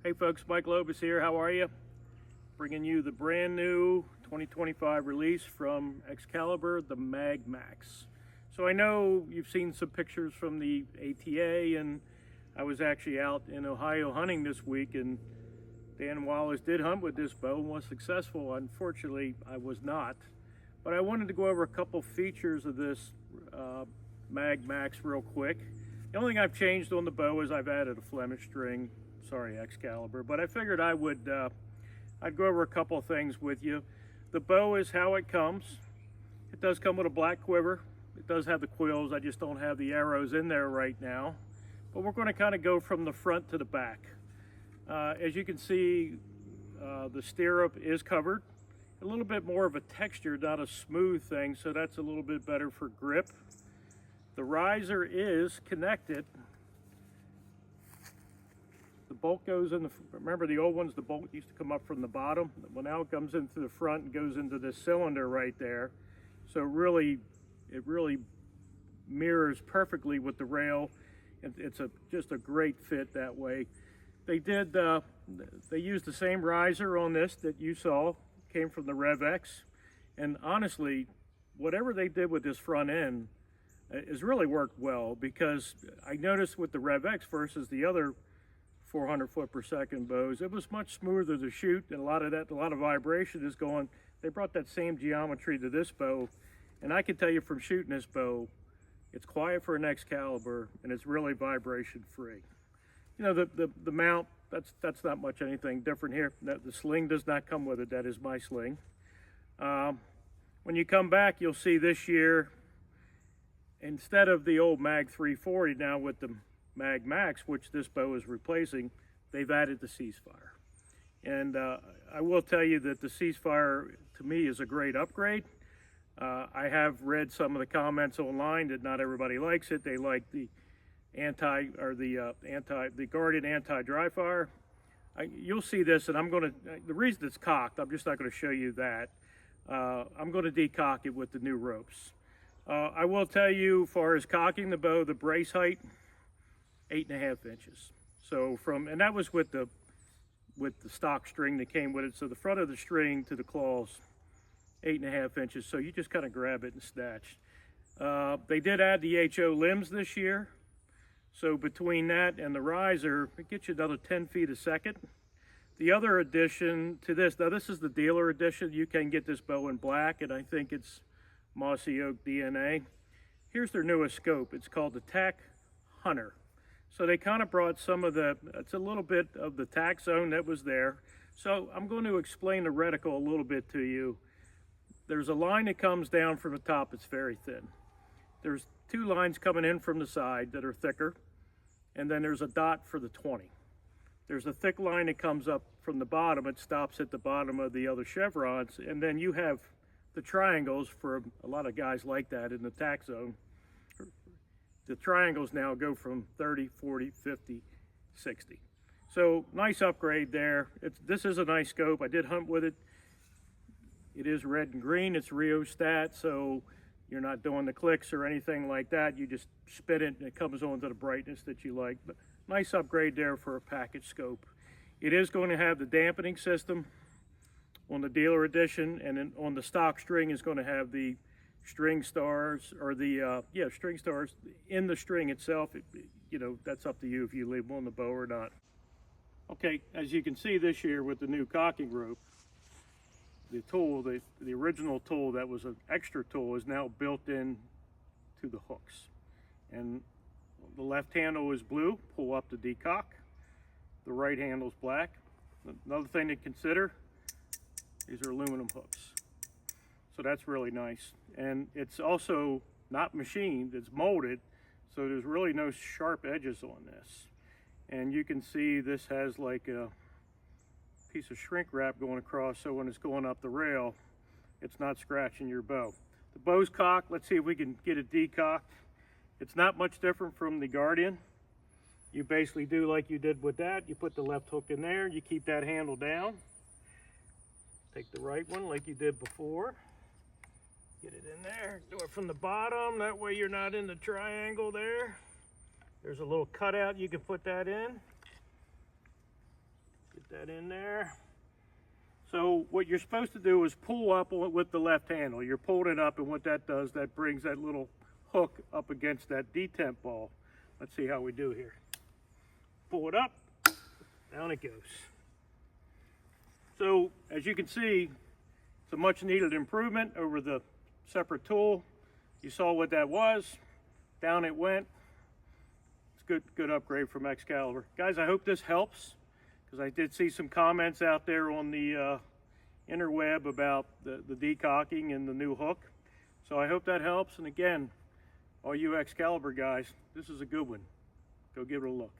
Hey folks, Mike Lopez here. How are you? Bringing you the brand new 2025 release from Excalibur, the Mag Max. So I know you've seen some pictures from the ATA, and I was actually out in Ohio hunting this week, and Dan Wallace did hunt with this bow and was successful. Unfortunately, I was not. But I wanted to go over a couple features of this Mag Max real quick. The only thing I've changed on the bow is I've added a Flemish string. Sorry, Excalibur, but I figured I'd go over a couple of things with you. The bow is how it comes. It does come with a black quiver. It does have the quills. I just don't have the arrows in there right now. But we're going to kind of go from the front to the back. As you can see, the stirrup is covered. A little bit more of a texture, not a smooth thing, so that's a little bit better for grip. The riser is connected. The bolt goes in the, remember the old ones, the bolt used to come up from the bottom. Well, now it comes into the front and goes into this cylinder right there. So it really mirrors perfectly with the rail. It's just a great fit that way. They used the same riser on this that you saw, came from the Rev X. And honestly, whatever they did with this front end has really worked well, because I noticed with the Rev X versus the other 400 foot per second bows, it was much smoother to shoot, and a lot of vibration is going. They brought that same geometry to this bow, and I can tell you from shooting this bow, it's quiet for an Excalibur, and it's really vibration free. You know, the mount, that's not much anything different here. The sling does not come with it. That is my sling. When you come back, you'll see this year, instead of the old Mag 340 now with the Mag Max, which this bow is replacing, they've added the ceasefire. And I will tell you that the ceasefire to me is a great upgrade. I have read some of the comments online that not everybody likes it. They like the Guardian anti-dry fire. You'll see this, and the reason it's cocked, I'm just not going to show you that. I'm going to decock it with the new ropes. I will tell you, as far as cocking the bow, the brace height, 8.5 inches. So and that was with the stock string that came with it. So the front of the string to the claws, 8.5 inches. So you just kind of grab it and snatch. They did add the HO limbs this year. So between that and the riser, it gets you another 10 feet a second. The other addition to this, now this is the dealer edition. You can get this bow in black, and I think it's Mossy Oak DNA. Here's their newest scope. It's called the Tac Hunter. So they kind of brought it's a little bit of the tack zone that was there. So I'm going to explain the reticle a little bit to you. There's a line that comes down from the top. It's very thin. There's two lines coming in from the side that are thicker, and then there's a dot for the 20. There's a thick line that comes up from the bottom. It stops at the bottom of the other chevrons, and then you have the triangles. For a lot of guys like that in the tack zone, the triangles now go from 30, 40, 50, 60. So nice upgrade there. This is a nice scope. I did hunt with it. It is red and green. It's rheostat, so you're not doing the clicks or anything like that. You just spin it and it comes on to the brightness that you like. But nice upgrade there for a package scope. It is going to have the dampening system on the dealer edition, and then on the stock string is going to have the string stars, or string stars in the string itself. That's up to you if you leave them on the bow or not. Okay, as you can see this year with the new cocking rope, the tool, the original tool that was an extra tool, is now built in to the hooks. And the left handle is blue, pull up to decock. The right handle is black. Another thing to consider, these are aluminum hooks. So that's really nice. And it's also not machined, it's molded, so there's really no sharp edges on this. And you can see this has like a piece of shrink wrap going across, so when it's going up the rail, it's not scratching your bow. The bow's cocked. Let's see if we can get it decocked. It's not much different from the Guardian. You basically do like you did with that. You put the left hook in there, you keep that handle down. Take the right one like you did before. Get it in there, do it from the bottom, that way you're not in the triangle there. There's a little cutout, you can put that in. that in there. So what you're supposed to do is pull up with the left handle. You're pulling it up, and what that does, that brings that little hook up against that detemp ball. Let's see how we do here. Pull it up, down it goes. So as you can see, it's a much needed improvement over the separate tool. You saw what that was. Down it went. It's good upgrade from Excalibur. Guys, I hope this helps, because I did see some comments out there on the interweb about the decocking and the new hook. So I hope that helps. And again, all you Excalibur guys, this is a good one. Go give it a look.